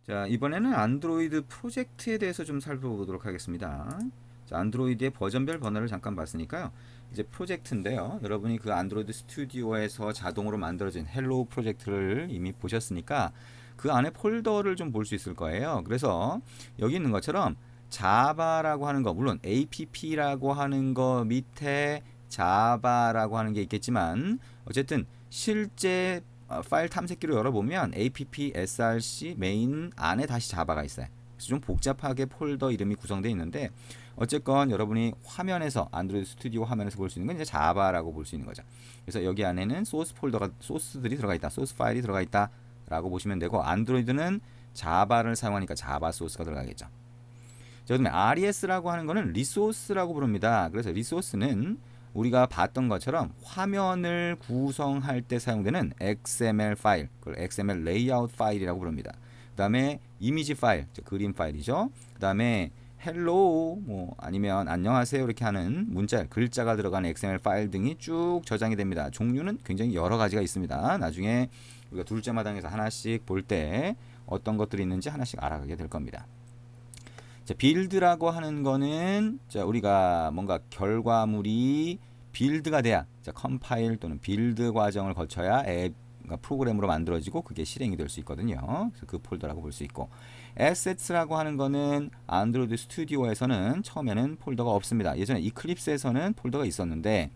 자, 이번에는 안드로이드 프로젝트에 대해서 좀 살펴보도록 하겠습니다. 자, 안드로이드의 버전별 번호를 잠깐 봤으니까요. 이제 프로젝트인데요. 여러분이 그 안드로이드 스튜디오에서 자동으로 만들어진 헬로우 프로젝트를 이미 보셨으니까 그 안에 폴더를 좀 볼 수 있을 거예요. 그래서 여기 있는 것처럼 자바라고 하는 거, 물론 app라고 하는 거 밑에 자바라고 하는 게 있겠지만 어쨌든 실제 파일 탐색기로 열어보면 app src 메인 안에 다시 자바가 있어요. 그래서 좀 복잡하게 폴더 이름이 구성되어 있는데 어쨌건 여러분이 화면에서 안드로이드 스튜디오 화면에서 볼 수 있는 건 이제 자바라고 볼 수 있는 거죠. 그래서 여기 안에는 소스 폴더가 소스들이 들어가 있다, 소스 파일이 들어가 있다 라고 보시면 되고, 안드로이드는 자바를 사용하니까 자바 소스가 들어가겠죠. 자, 그다음에 RES라고 하는 거는 리소스라고 부릅니다. 그래서 리소스는 우리가 봤던 것처럼 화면을 구성할 때 사용되는 XML 파일, 그걸 XML 레이아웃 파일이라고 부릅니다. 그 다음에 이미지 파일, 그림 파일이죠. 그 다음에 헬로우, 뭐 아니면 안녕하세요 이렇게 하는 문자, 글자가 들어간 XML 파일 등이 쭉 저장이 됩니다. 종류는 굉장히 여러 가지가 있습니다. 나중에 우리가 둘째 마당에서 하나씩 볼 때 어떤 것들이 있는지 하나씩 알아가게 될 겁니다. 자, 빌드라고 하는 거는 자, 우리가 뭔가 결과물이 빌드가 돼야, 자, 컴파일 또는 빌드 과정을 거쳐야 앱, 그러니까 프로그램으로 만들어지고 그게 실행이 될 수 있거든요. 그래서 그 폴더라고 볼 수 있고, assets라고 하는 거는 안드로이드 스튜디오에서는 처음에는 폴더가 없습니다. 예전에 이클립스에서는 폴더가 있었는데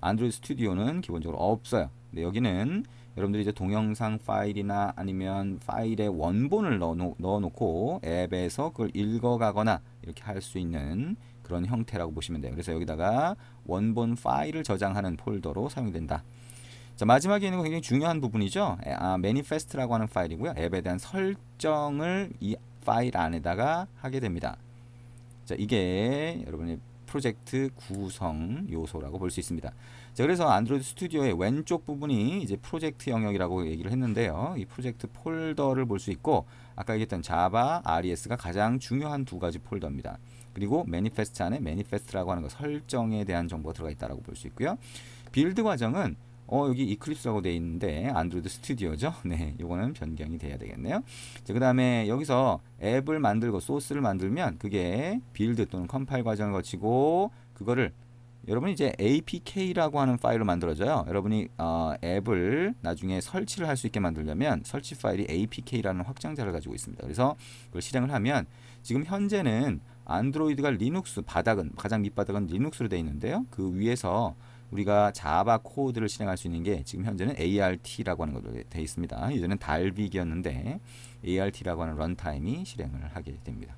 안드로이드 스튜디오는 기본적으로 없어요. 근데 여기는 여러분들이 이제 동영상 파일이나 아니면 파일의 원본을 넣어놓고 앱에서 그걸 읽어가거나 이렇게 할 수 있는 그런 형태라고 보시면 돼요. 그래서 여기다가 원본 파일을 저장하는 폴더로 사용된다. 자, 마지막에 있는 거 굉장히 중요한 부분이죠. manifest라고 하는 파일이고요. 앱에 대한 설정을 이 파일 안에다가 하게 됩니다. 자, 이게 여러분의 프로젝트 구성 요소라고 볼 수 있습니다. 자, 그래서 안드로이드 스튜디오의 왼쪽 부분이 이제 프로젝트 영역이라고 얘기를 했는데요. 이 프로젝트 폴더를 볼 수 있고, 아까 얘기했던 자바, RES가 가장 중요한 두 가지 폴더입니다. 그리고 매니페스트 안에 매니페스트라고 하는 거, 설정에 대한 정보가 들어가 있다고 볼 수 있고요. 빌드 과정은 여기 이클립스라고 되어 있는데 안드로이드 스튜디오죠. 네, 요거는 변경이 돼야 되겠네요. 자, 그 다음에 여기서 앱을 만들고 소스를 만들면 그게 빌드 또는 컴파일 과정을 거치고 그거를 여러분이 이제 apk라고 하는 파일로 만들어져요. 여러분이 앱을 나중에 설치를 할 수 있게 만들려면 설치 파일이 apk라는 확장자를 가지고 있습니다. 그래서 그걸 실행을 하면 지금 현재는 안드로이드가 리눅스 바닥은, 가장 밑바닥은 리눅스로 되어 있는데요. 그 위에서 우리가 자바 코드를 실행할 수 있는 게 지금 현재는 ART라고 하는 것으로 되어 있습니다. 예전엔 달빅이었는데 ART라고 하는 런타임이 실행을 하게 됩니다.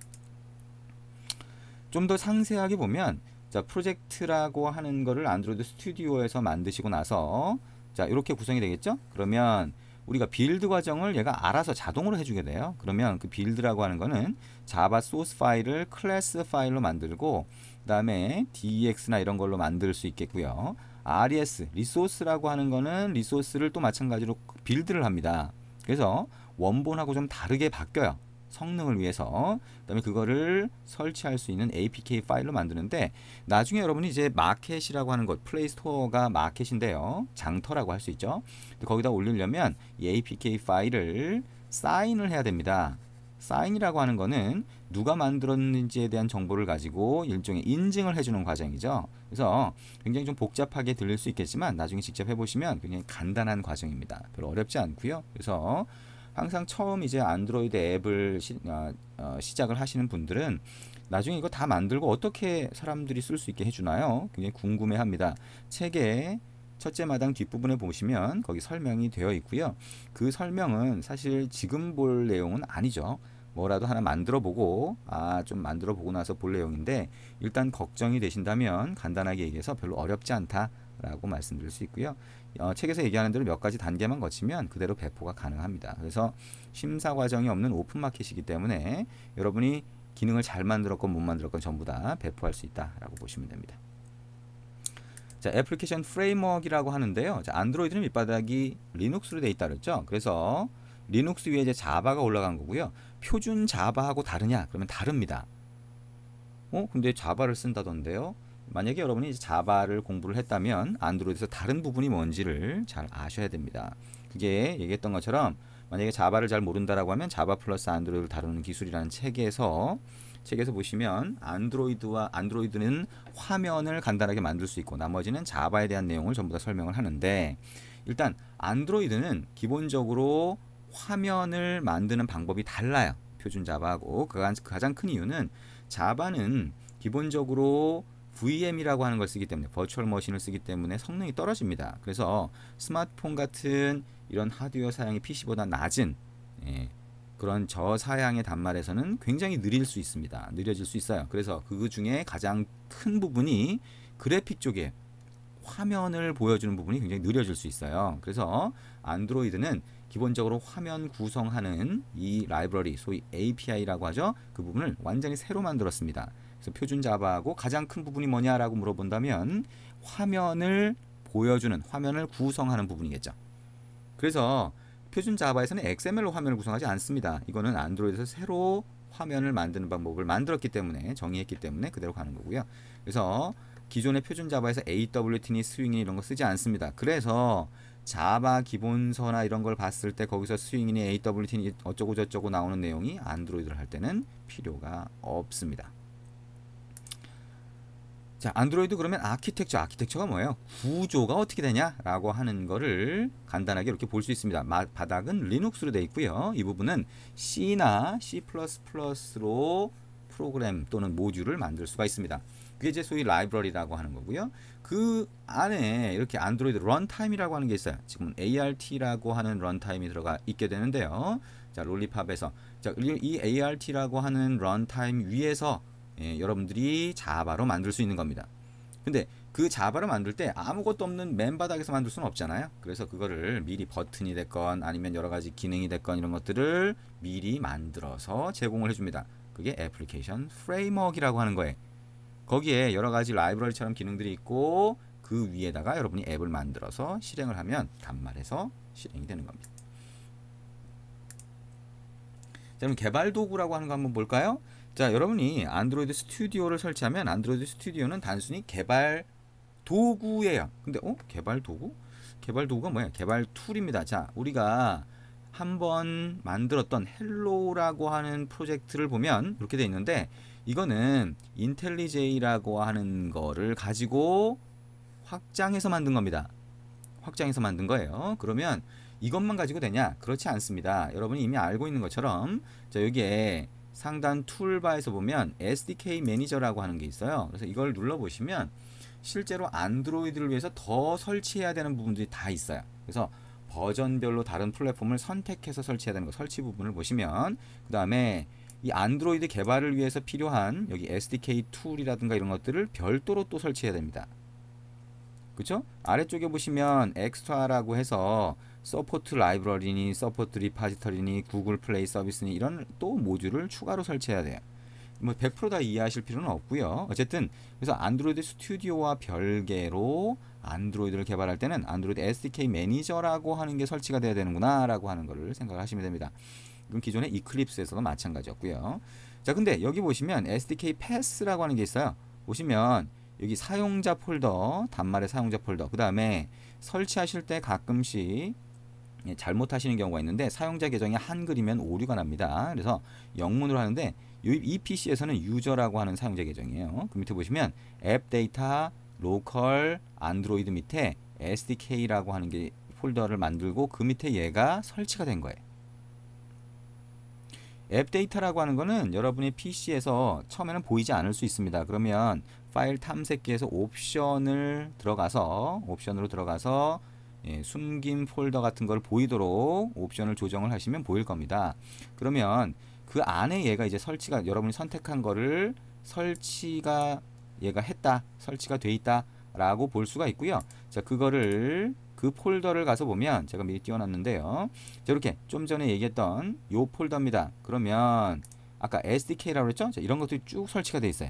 좀 더 상세하게 보면, 자, 프로젝트라고 하는 거를 안드로이드 스튜디오에서 만드시고 나서 자, 이렇게 구성이 되겠죠? 그러면 우리가 빌드 과정을 얘가 알아서 자동으로 해주게 돼요. 그러면 그 빌드라고 하는 거는 자바 소스 파일을 클래스 파일로 만들고 그 다음에 DEX나 이런 걸로 만들 수 있겠고요. RES, 리소스라고 하는 거는 리소스를 또 마찬가지로 빌드를 합니다. 그래서 원본하고 좀 다르게 바뀌어요. 성능을 위해서. 그 다음에 그거를 설치할 수 있는 APK 파일로 만드는데, 나중에 여러분이 이제 마켓이라고 하는 것, 플레이 스토어가 마켓인데요. 장터라고 할 수 있죠. 거기다 올리려면 이 APK 파일을 사인을 해야 됩니다. 사인이라고 하는 거는 누가 만들었는지에 대한 정보를 가지고 일종의 인증을 해주는 과정이죠. 그래서 굉장히 좀 복잡하게 들릴 수 있겠지만 나중에 직접 해보시면 굉장히 간단한 과정입니다. 별로 어렵지 않고요. 그래서 항상 처음 이제 안드로이드 앱을 시작을 하시는 분들은 나중에 이거 다 만들고 어떻게 사람들이 쓸 수 있게 해주나요? 굉장히 궁금해합니다. 책의 첫째 마당 뒷부분에 보시면 거기 설명이 되어 있고요. 그 설명은 사실 지금 볼 내용은 아니죠. 뭐라도 하나 만들어 보고 좀 만들어 보고 나서 볼 내용인데, 일단 걱정이 되신다면 간단하게 얘기해서 별로 어렵지 않다라고 말씀드릴 수 있고요. 책에서 얘기하는 대로 몇 가지 단계만 거치면 그대로 배포가 가능합니다. 그래서 심사 과정이 없는 오픈 마켓이기 때문에 여러분이 기능을 잘 만들었건 못 만들었건 전부 다 배포할 수 있다라고 보시면 됩니다. 자, 애플리케이션 프레임워크이라고 하는데요. 자, 안드로이드는 밑바닥이 리눅스로 되어 있다 그랬죠. 그래서 리눅스 위에 이제 자바가 올라간 거고요. 표준 자바하고 다르냐? 그러면 다릅니다. 근데 자바를 쓴다던데요. 만약에 여러분이 이제 자바를 공부를 했다면 안드로이드에서 다른 부분이 뭔지를 잘 아셔야 됩니다. 그게 얘기했던 것처럼 만약에 자바를 잘 모른다라고 하면 자바 플러스 안드로이드를 다루는 기술이라는 책에서 보시면 안드로이드는 화면을 간단하게 만들 수 있고 나머지는 자바에 대한 내용을 전부 다 설명을 하는데, 일단 안드로이드는 기본적으로 화면을 만드는 방법이 달라요. 표준 자바하고. 가장 큰 이유는 자바는 기본적으로 VM이라고 하는 걸 쓰기 때문에, 버추얼 머신을 쓰기 때문에 성능이 떨어집니다. 그래서 스마트폰 같은 이런 하드웨어 사양이 PC보다 낮은 그런 저사양의 단말에서는 굉장히 느릴 수 있습니다. 느려질 수 있어요. 그래서 그 중에 가장 큰 부분이 그래픽 쪽에 화면을 보여주는 부분이 굉장히 느려질 수 있어요. 그래서 안드로이드는 기본적으로 화면 구성하는 이 라이브러리, 소위 API라고 하죠. 그 부분을 완전히 새로 만들었습니다. 그래서 표준 자바하고 가장 큰 부분이 뭐냐라고 물어본다면 화면을 보여주는, 화면을 구성하는 부분이겠죠. 그래서 표준 자바에서는 XML로 화면을 구성하지 않습니다. 이거는 안드로이드에서 새로 화면을 만드는 방법을 만들었기 때문에, 정의했기 때문에 그대로 가는 거고요. 그래서 기존의 표준 자바에서 AWT니 스윙이니 이런 거 쓰지 않습니다. 그래서 자바 기본서나 이런 걸 봤을 때 거기서 스윙이니 AWT니 어쩌고 저쩌고 나오는 내용이 안드로이드를 할 때는 필요가 없습니다. 자, 안드로이드 그러면 아키텍처가 뭐예요? 구조가 어떻게 되냐라고 하는 거를 간단하게 이렇게 볼 수 있습니다. 바닥은 리눅스로 되어 있고요. 이 부분은 C나 C++로 프로그램 또는 모듈을 만들 수가 있습니다. 그게 이제 소위 라이브러리라고 하는 거고요. 그 안에 이렇게 안드로이드 런타임이라고 하는 게 있어요. 지금 ART라고 하는 런타임이 들어가 있게 되는데요. 자, 롤리팝에서 이 ART라고 하는 런타임 위에서 여러분들이 자바로 만들 수 있는 겁니다. 근데 그 자바를 만들 때 아무것도 없는 맨 바닥에서 만들 수는 없잖아요. 그래서 그거를 미리 버튼이 됐건 아니면 여러 가지 기능이 됐건 이런 것들을 미리 만들어서 제공을 해줍니다. 그게 애플리케이션 프레임워크라고 하는 거예요. 거기에 여러 가지 라이브러리처럼 기능들이 있고 그 위에다가 여러분이 앱을 만들어서 실행을 하면 단말에서 실행이 되는 겁니다. 자, 그럼 개발 도구라고 하는 거 한번 볼까요? 자, 여러분이 안드로이드 스튜디오를 설치하면 안드로이드 스튜디오는 단순히 개발 도구예요. 근데 개발 도구? 개발 도구가 뭐야? 개발 툴입니다. 자, 우리가 한번 만들었던 헬로라고 하는 프로젝트를 보면 이렇게 돼 있는데, 이거는 인텔리제이라고 하는 거를 가지고 확장해서 만든 겁니다. 확장해서 만든 거예요. 그러면 이것만 가지고 되냐? 그렇지 않습니다. 여러분이 이미 알고 있는 것처럼, 자, 여기에 상단 툴바에서 보면 SDK 매니저라고 하는 게 있어요. 그래서 이걸 눌러보시면 실제로 안드로이드를 위해서 더 설치해야 되는 부분들이 다 있어요. 그래서 버전별로 다른 플랫폼을 선택해서 설치해야 되는 거, 설치 부분을 보시면, 그 다음에 이 안드로이드 개발을 위해서 필요한 여기 SDK 툴이라든가 이런 것들을 별도로 또 설치해야 됩니다. 그쵸? 아래쪽에 보시면 엑스트라라고 해서 서포트 라이브러리니 서포트 리파지터리니 구글 플레이 서비스니 이런 또 모듈을 추가로 설치해야 돼요. 뭐 100% 다 이해하실 필요는 없고요. 어쨌든 그래서 안드로이드 스튜디오와 별개로 안드로이드를 개발할 때는 안드로이드 SDK 매니저라고 하는 게 설치가 돼야 되는구나 라고 하는 거를 생각하시면 됩니다. 그럼 기존의 이클립스에서도 마찬가지였고요. 자, 근데 여기 보시면 SDK 패스라고 하는 게 있어요. 보시면 여기 사용자 폴더, 단말의 사용자 폴더, 그 다음에 설치하실 때 가끔씩 잘못하시는 경우가 있는데 사용자 계정이 한글이면 오류가 납니다. 그래서 영문으로 하는데 이 PC에서는 유저라고 하는 사용자 계정이에요. 그 밑에 보시면 앱 데이터, 로컬, 안드로이드 밑에 SDK라고 하는 게 폴더를 만들고 그 밑에 얘가 설치가 된 거예요. 앱 데이터라고 하는 거는 여러분의 PC에서 처음에는 보이지 않을 수 있습니다. 그러면 파일 탐색기에서 옵션으로 들어가서 숨긴 폴더 같은 걸 보이도록 옵션을 조정을 하시면 보일 겁니다. 그러면 그 안에 얘가 이제 설치가, 여러분이 선택한 거를 설치가 돼 있다 라고 볼 수가 있고요. 자, 그 폴더를 가서 보면 제가 미리 띄워놨는데요. 자, 이렇게 좀 전에 얘기했던 요 폴더입니다. 그러면 아까 SDK라고 했죠? 자, 이런 것들이 쭉 설치가 돼 있어요.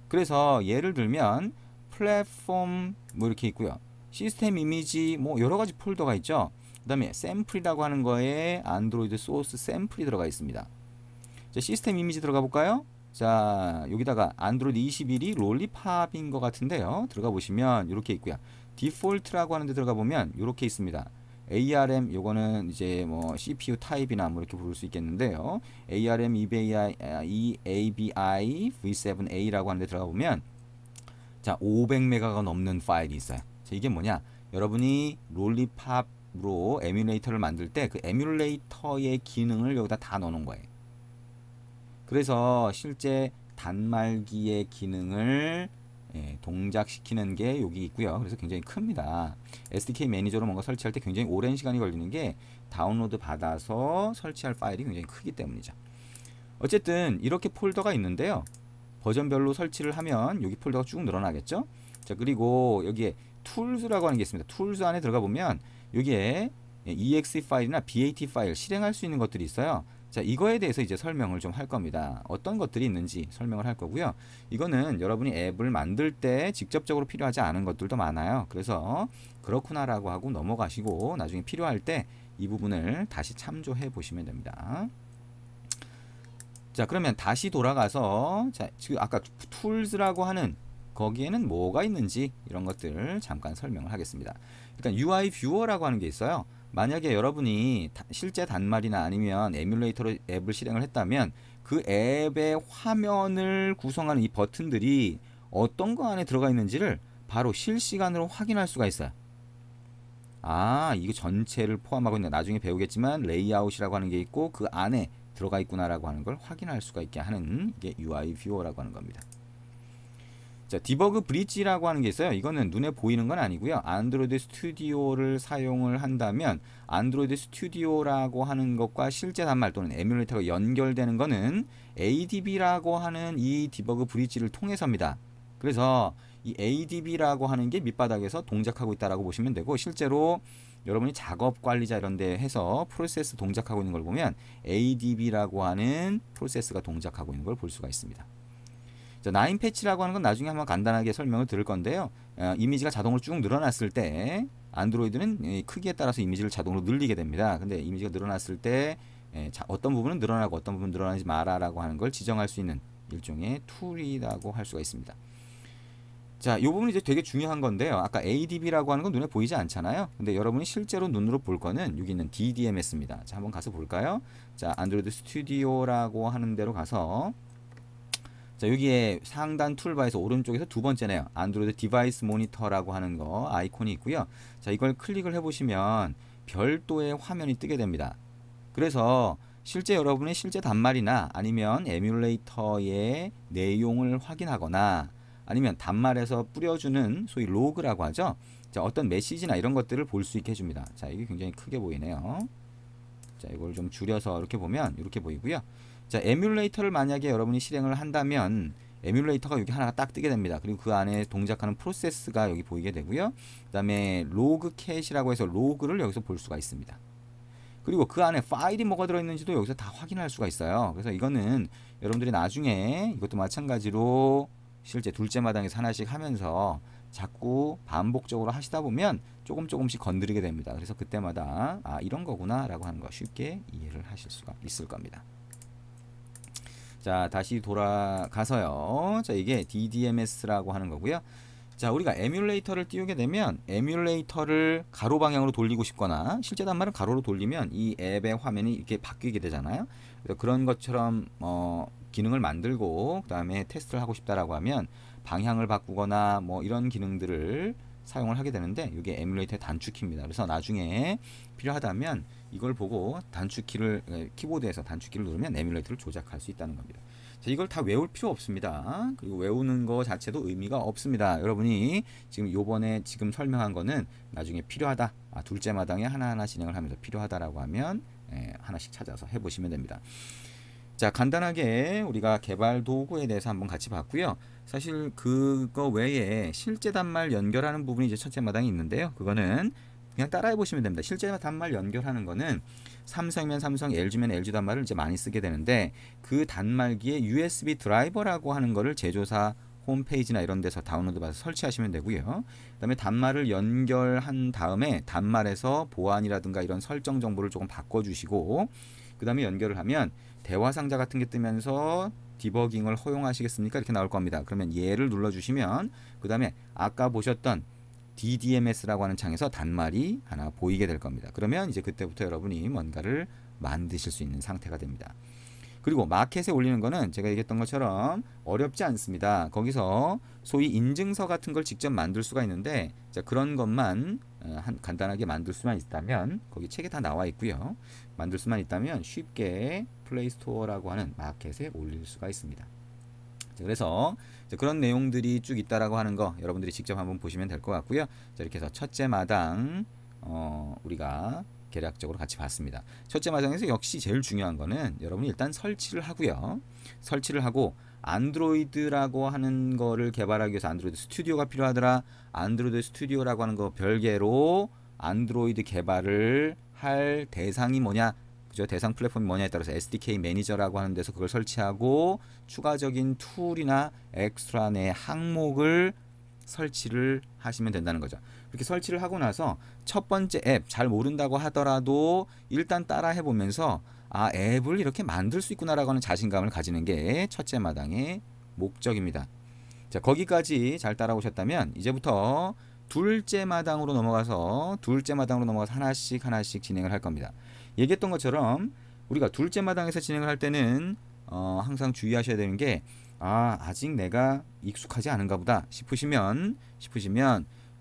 그래서 예를 들면 플랫폼 뭐 이렇게 있고요. 시스템 이미지 뭐 여러 가지 폴더가 있죠. 그 다음에 샘플이라고 하는 거에 안드로이드 소스 샘플이 들어가 있습니다. 자, 시스템 이미지 들어가 볼까요? 자, 여기다가 안드로이드 21이 롤리팝인 것 같은데요. 들어가 보시면 이렇게 있고요. 디폴트라고 하는데 들어가 보면 이렇게 있습니다. ARM 요거는 이제 뭐 CPU 타입이나 뭐 이렇게 부를 수 있겠는데요. ARM EABI V7A라고 하는데 들어가 보면 자 500메가가 넘는 파일이 있어요. 자, 이게 뭐냐? 여러분이 롤리팝으로 에뮬레이터를 만들 때 그 에뮬레이터의 기능을 여기다 다 넣어놓은 거예요. 그래서 실제 단말기의 기능을 동작시키는 게 여기 있고요. 그래서 굉장히 큽니다. SDK 매니저로 뭔가 설치할 때 굉장히 오랜 시간이 걸리는 게 다운로드 받아서 설치할 파일이 굉장히 크기 때문이죠. 어쨌든 이렇게 폴더가 있는데요. 버전별로 설치를 하면 여기 폴더가 쭉 늘어나겠죠. 자, 그리고 여기에 툴스라고 하는 게 있습니다. 툴스 안에 들어가 보면 여기에 exe 파일이나 bat 파일 실행할 수 있는 것들이 있어요. 자, 이거에 대해서 이제 설명을 좀 할 겁니다. 어떤 것들이 있는지 설명을 할 거고요. 이거는 여러분이 앱을 만들 때 직접적으로 필요하지 않은 것들도 많아요. 그래서 그렇구나라고 하고 넘어가시고 나중에 필요할 때 이 부분을 다시 참조해 보시면 됩니다. 자, 그러면 다시 돌아가서 자, 지금 아까 툴스라고 하는 거기에는 뭐가 있는지 이런 것들 잠깐 설명을 하겠습니다. 일단 UI 뷰어라고 하는 게 있어요. 만약에 여러분이 실제 단말이나 아니면 에뮬레이터로 앱을 실행을 했다면 그 앱의 화면을 구성하는 이 버튼들이 어떤 거 안에 들어가 있는지를 바로 실시간으로 확인할 수가 있어요. 아, 이거 전체를 포함하고 있는, 나중에 배우겠지만 레이아웃이라고 하는 게 있고 그 안에 들어가 있구나라고 하는 걸 확인할 수가 있게 하는 게 UI 뷰어라고 하는 겁니다. 자, 디버그 브릿지라고 하는 게 있어요. 이거는 눈에 보이는 건 아니고요. 안드로이드 스튜디오를 사용을 한다면 안드로이드 스튜디오라고 하는 것과 실제 단말 또는 에뮬레이터가 연결되는 거는 ADB라고 하는 이 디버그 브릿지를 통해서입니다. 그래서 이 ADB라고 하는 게 밑바닥에서 동작하고 있다라고 보시면 되고, 실제로 여러분이 작업 관리자 이런 데 해서 프로세스 동작하고 있는 걸 보면 ADB라고 하는 프로세스가 동작하고 있는 걸 볼 수가 있습니다. 자, 9 패치라고 하는 건 나중에 한번 간단하게 설명을 드릴 건데요. 이미지가 자동으로 쭉 늘어났을 때 안드로이드는 크기에 따라서 이미지를 자동으로 늘리게 됩니다. 근데 이미지가 늘어났을 때 어떤 부분은 늘어나고 어떤 부분은 늘어나지 마라라고 하는 걸 지정할 수 있는 일종의 툴이라고 할 수가 있습니다. 자, 이 부분이 이제 되게 중요한 건데요. 아까 ADB라고 하는 건 눈에 보이지 않잖아요. 근데 여러분이 실제로 눈으로 볼 거는 여기 있는 DDMS입니다. 자, 한번 가서 볼까요? 자, 안드로이드 스튜디오라고 하는 데로 가서 자, 여기에 상단 툴바에서 오른쪽에서 두 번째네요. 안드로이드 디바이스 모니터라고 하는 거 아이콘이 있고요. 자, 이걸 클릭을 해보시면 별도의 화면이 뜨게 됩니다. 그래서 실제 여러분의 실제 단말이나 아니면 에뮬레이터의 내용을 확인하거나 아니면 단말에서 뿌려주는 소위 로그라고 하죠. 자, 어떤 메시지나 이런 것들을 볼 수 있게 해줍니다. 자, 이게 굉장히 크게 보이네요. 자, 이걸 좀 줄여서 이렇게 보면 이렇게 보이고요. 자, 에뮬레이터를 만약에 여러분이 실행을 한다면 에뮬레이터가 여기 하나가 딱 뜨게 됩니다. 그리고 그 안에 동작하는 프로세스가 여기 보이게 되고요. 그 다음에 로그 캣이라고 해서 로그를 여기서 볼 수가 있습니다. 그리고 그 안에 파일이 뭐가 들어있는지도 여기서 다 확인할 수가 있어요. 그래서 이거는 여러분들이 나중에 이것도 마찬가지로 실제 둘째 마당에서 하나씩 하면서 자꾸 반복적으로 하시다 보면 조금씩 건드리게 됩니다. 그래서 그때마다 아, 이런 거구나 라고 하는 거 쉽게 이해를 하실 수가 있을 겁니다. 자, 다시 돌아가서요. 자, 이게 DDMS라고 하는 거고요. 자, 우리가 에뮬레이터를 띄우게 되면 에뮬레이터를 가로 방향으로 돌리고 싶거나 실제 단말을 가로로 돌리면 이 앱의 화면이 이렇게 바뀌게 되잖아요. 그래서 그런 것처럼 기능을 만들고 그 다음에 테스트를 하고 싶다라고 하면 방향을 바꾸거나 뭐 이런 기능들을 사용을 하게 되는데 이게 에뮬레이터의 단축키입니다. 그래서 나중에 필요하다면 이걸 보고 단축키를 키보드에서 단축키를 누르면 에뮬레이터를 조작할 수 있다는 겁니다. 자, 이걸 다 외울 필요 없습니다. 그리고 외우는 거 자체도 의미가 없습니다. 여러분이 지금 요번에 지금 설명한 거는 나중에 필요하다. 둘째 마당에 하나하나 진행을 하면서 필요하다라고 하면 하나씩 찾아서 해보시면 됩니다. 자, 간단하게 우리가 개발 도구에 대해서 한번 같이 봤고요. 사실 그거 외에 실제 단말 연결하는 부분이 이제 첫째 마당에 있는데요. 그거는 그냥 따라해 보시면 됩니다. 실제 단말 연결하는 거는 삼성이면 삼성, LG면 LG 단말을 이제 많이 쓰게 되는데 그 단말기에 USB 드라이버라고 하는 거를 제조사 홈페이지나 이런 데서 다운로드 받아서 설치하시면 되고요. 그 다음에 단말을 연결한 다음에 단말에서 보안이라든가 이런 설정 정보를 조금 바꿔주시고 그 다음에 연결을 하면 대화 상자 같은 게 뜨면서 디버깅을 허용하시겠습니까? 이렇게 나올 겁니다. 그러면 얘를 눌러주시면 그 다음에 아까 보셨던 DDMS라고 하는 창에서 단말이 하나 보이게 될 겁니다. 그러면 이제 그때부터 여러분이 뭔가를 만드실 수 있는 상태가 됩니다. 그리고 마켓에 올리는 거는 제가 얘기했던 것처럼 어렵지 않습니다. 거기서 소위 인증서 같은 걸 직접 만들 수가 있는데, 자, 그런 것만 간단하게 만들 수만 있다면 거기 책에 다 나와 있고요. 만들 수만 있다면 쉽게 플레이스토어라고 하는 마켓에 올릴 수가 있습니다. 자, 그래서 그런 내용들이 쭉 있다라고 하는 거 여러분들이 직접 한번 보시면 될 것 같고요. 자, 이렇게 해서 첫째 마당 우리가 계략적으로 같이 봤습니다. 첫째 마당에서 역시 제일 중요한 거는 여러분이 일단 설치를 하고요. 설치를 하고 안드로이드라고 하는 거를 개발하기 위해서 안드로이드 스튜디오가 필요하더라. 안드로이드 스튜디오라고 하는 거 별개로 안드로이드 개발을 할 대상이 뭐냐, 그죠? 대상 플랫폼이 뭐냐에 따라서 SDK 매니저라고 하는 데서 그걸 설치하고 추가적인 툴이나 엑스트라 내 항목을 설치를 하시면 된다는 거죠. 이렇게 설치를 하고 나서 첫 번째 앱 잘 모른다고 하더라도 일단 따라 해보면서 아, 앱을 이렇게 만들 수 있구나라고 하는 자신감을 가지는 게 첫째 마당의 목적입니다. 자, 거기까지 잘 따라오셨다면 이제부터 둘째 마당으로 넘어가서 하나씩 진행을 할 겁니다. 얘기했던 것처럼 우리가 둘째 마당에서 진행을 할 때는 항상 주의하셔야 되는 게 아직 내가 익숙하지 않은가 보다 싶으시면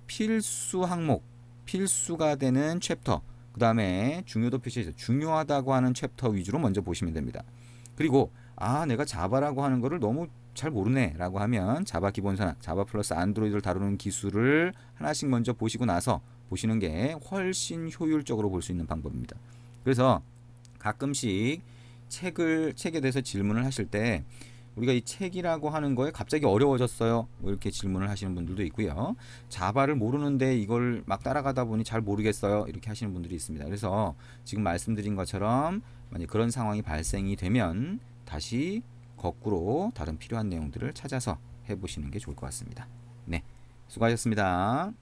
필수 항목, 필수가 되는 챕터, 그 다음에 중요도 표시해서 중요하다고 하는 챕터 위주로 먼저 보시면 됩니다. 그리고 내가 자바라고 하는 거를 너무 잘 모르네 라고 하면 자바 기본서나 자바 플러스 안드로이드를 다루는 기술을 하나씩 먼저 보시고 나서 보시는 게 훨씬 효율적으로 볼 수 있는 방법입니다. 그래서 가끔씩 책에 대해서 질문을 하실 때 우리가 이 책이라고 하는 거에 갑자기 어려워졌어요, 뭐 이렇게 질문을 하시는 분들도 있고요. 자바를 모르는데 이걸 막 따라가다 보니 잘 모르겠어요, 이렇게 하시는 분들이 있습니다. 그래서 지금 말씀드린 것처럼 만약 그런 상황이 발생이 되면 다시 거꾸로 다른 필요한 내용들을 찾아서 해보시는 게 좋을 것 같습니다. 네, 수고하셨습니다.